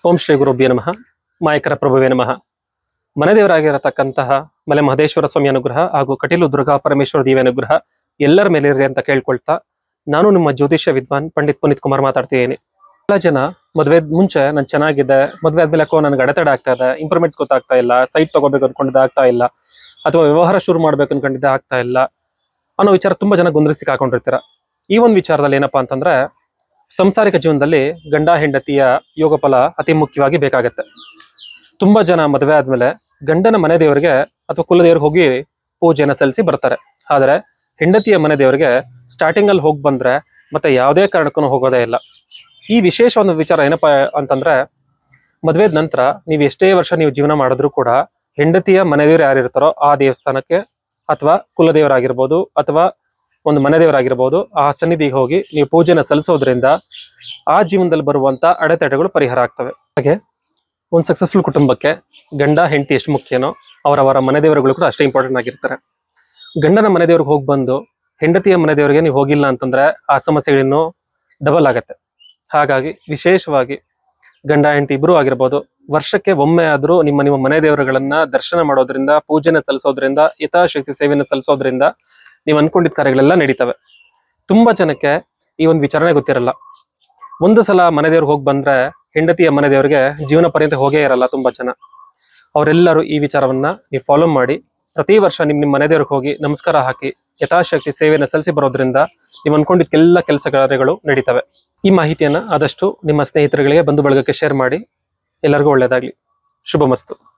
ಓಂ ಶ್ರೀ ಗುರುಭ್ಯೋ ನಮಃ. ಮಾಯಕರ ಪ್ರಭುವೇ ನಮಃ. ಮನೆದೇವರಾಗಿರತಕ್ಕಂತಹ ಮಲೆ ಮಹದೇಶ್ವರ ಸ್ವಾಮಿ ಅನುಗ್ರಹ ಹಾಗೂ ಕಟೀಲು ದುರ್ಗಾ ಪರಮೇಶ್ವರ ದೇವಿ ಅನುಗ್ರಹ ಎಲ್ಲರ ಮೇಲೆ ಇರಲಿ ಅಂತ ಕೇಳ್ಕೊಳ್ತಾ, ನಾನು ನಿಮ್ಮ ಜ್ಯೋತಿಷ್ಯ ವಿದ್ವಾನ್ ಪಂಡಿತ್ ಪುನೀತ್ ಕುಮಾರ್ ಮಾತಾಡ್ತಿದ್ದೀನಿ. ಎಲ್ಲ ಜನ ಮದುವೆ ಮುಂಚೆ ನಾನು ಚೆನ್ನಾಗಿದೆ, ಮದುವೆ ಆದ್ಮೇಲೆ ಯಾಕೋ ನನಗೆ ಅಡೆತಡೆ ಆಗ್ತಾ ಇದೆ, ಇಂಪ್ರೂವ್ಮೆಂಟ್ಸ್ ಗೊತ್ತಾಗ್ತಾ ಇಲ್ಲ, ಸೈಟ್ ತಗೋಬೇಕು ಅನ್ಕೊಂಡಿದ್ದೆ ಆಗ್ತಾ ಇಲ್ಲ, ಅಥವಾ ವ್ಯವಹಾರ ಶುರು ಮಾಡ್ಬೇಕು ಅನ್ಕೊಂಡಿದ್ದೆ ಆಗ್ತಾ ಇಲ್ಲ ಅನ್ನೋ ವಿಚಾರ ತುಂಬಾ ಜನ ಗೊಂದಲಿಸಿ ಹಾಕೊಂಡಿರ್ತೀರ. ಈ ಒಂದು ವಿಚಾರದಲ್ಲಿ ಏನಪ್ಪಾ ಅಂತಂದ್ರೆ, ಸಂಸಾರಿಕ ಜೀವನದಲ್ಲಿ ಗಂಡ ಹೆಂಡತಿಯ ಯೋಗ ಫಲ ಅತಿ ಮುಖ್ಯವಾಗಿ ಬೇಕಾಗತ್ತೆ. ತುಂಬಾ ಜನ ಮದುವೆ ಆದ್ಮೇಲೆ ಗಂಡನ ಮನೆ ದೇವರಿಗೆ ಅಥವಾ ಕುಲದೇವ್ರಿಗೆ ಹೋಗಿ ಪೂಜೆನ ಸಲ್ಲಿಸಿ ಬರ್ತಾರೆ. ಆದ್ರೆ ಹೆಂಡತಿಯ ಮನೆ ದೇವರಿಗೆ ಸ್ಟಾರ್ಟಿಂಗ್ ಅಲ್ಲಿ ಹೋಗಿ ಬಂದ್ರೆ ಮತ್ತೆ ಯಾವುದೇ ಕಾರಣಕ್ಕೂ ಹೋಗೋದೇ ಇಲ್ಲ. ಈ ವಿಶೇಷ ಒಂದು ವಿಚಾರ ಏನಪ್ಪಾ ಅಂತಂದ್ರೆ, ಮದುವೆದ ನಂತರ ನೀವು ಎಷ್ಟೇ ವರ್ಷ ನೀವು ಜೀವನ ಮಾಡಿದ್ರು ಕೂಡ ಹೆಂಡತಿಯ ಮನೆ ದೇವರು ಯಾರು ಇರ್ತಾರೋ ಆ ದೇವಸ್ಥಾನಕ್ಕೆ ಅಥವಾ ಕುಲದೇವರಾಗಿರ್ಬೋದು ಅಥವಾ ಒಂದು ಮನೆ ದೇವರಾಗಿರ್ಬೋದು ಆ ಸನ್ನಿಧಿಗೆ ಹೋಗಿ ನೀವು ಪೂಜೆನ ಸಲ್ಲಿಸೋದ್ರಿಂದ ಆ ಜೀವನದಲ್ಲಿ ಬರುವಂತ ಅಡೆತಡೆಗಳು ಪರಿಹಾರ ಆಗ್ತವೆ. ಹಾಗೆ ಒಂದು ಸಕ್ಸಸ್ಫುಲ್ ಕುಟುಂಬಕ್ಕೆ ಗಂಡ ಹೆಂಡತಿ ಎಷ್ಟು ಮುಖ್ಯನೋ ಅವರವರ ಮನೆ ದೇವರುಗಳು ಕೂಡ ಅಷ್ಟೇ ಇಂಪಾರ್ಟೆಂಟ್ ಆಗಿರ್ತಾರೆ. ಗಂಡನ ಮನೆ ದೇವ್ರಿಗೆ ಹೋಗಿ ಬಂದು ಹೆಂಡತಿಯ ಮನೆ ದೇವರಿಗೆ ನೀವು ಹೋಗಿಲ್ಲ ಅಂತಂದ್ರೆ ಆ ಸಮಸ್ಯೆಗಳಿನ್ನೂ ಡಬಲ್ ಆಗತ್ತೆ. ಹಾಗಾಗಿ ವಿಶೇಷವಾಗಿ ಗಂಡ ಹೆಂಡತಿ ಇಬ್ರು ಆಗಿರ್ಬೋದು, ವರ್ಷಕ್ಕೆ ಒಮ್ಮೆ ಆದ್ರೂ ನಿಮ್ಮ ಮನೆ ದೇವರುಗಳನ್ನ ದರ್ಶನ ಮಾಡೋದ್ರಿಂದ, ಪೂಜೆನ ಸಲ್ಲಿಸೋದ್ರಿಂದ, ಯಥಾಶಕ್ತಿ ಸೇವೆಯನ್ನು ಸಲ್ಲಿಸೋದ್ರಿಂದ ನೀವು ಅನ್ಕೊಂಡಿದ್ದ ಕಾರ್ಯಗಳೆಲ್ಲ ನಡೀತವೆ. ತುಂಬಾ ಜನಕ್ಕೆ ಈ ಒಂದು ವಿಚಾರಣೆ ಗೊತ್ತಿರಲ್ಲ. ಒಂದು ಸಲ ಮನೆ ದೇವ್ರಿಗೆ ಹೋಗಿ ಬಂದ್ರೆ ಹೆಂಡತಿಯ ಮನೆ ದೇವರಿಗೆ ಜೀವನ ಪರ್ಯಂತ ಹೋಗೇ ಇರಲ್ಲ ತುಂಬಾ ಜನ. ಅವರೆಲ್ಲರೂ ಈ ವಿಚಾರವನ್ನ ನೀವು ಫಾಲೋ ಮಾಡಿ ಪ್ರತಿ ವರ್ಷ ನಿಮ್ಮ ಮನೆ ದೇವ್ರಿಗೆ ಹೋಗಿ ನಮಸ್ಕಾರ ಹಾಕಿ ಯಥಾಶಕ್ತಿ ಸೇವೆಯನ್ನು ಸಲ್ಲಿಸಿ ಬರೋದ್ರಿಂದ ನೀವು ಅನ್ಕೊಂಡಿದ್ದೆಲ್ಲ ಕೆಲಸ ಕಾರ್ಯಗಳು ನಡೀತವೆ. ಈ ಮಾಹಿತಿಯನ್ನ ಆದಷ್ಟು ನಿಮ್ಮ ಸ್ನೇಹಿತರುಗಳಿಗೆ ಬಂಧು ಬಳಗಕ್ಕೆ ಶೇರ್ ಮಾಡಿ. ಎಲ್ಲರಿಗೂ ಒಳ್ಳೆಯದಾಗ್ಲಿ. ಶುಭಮಸ್ತು.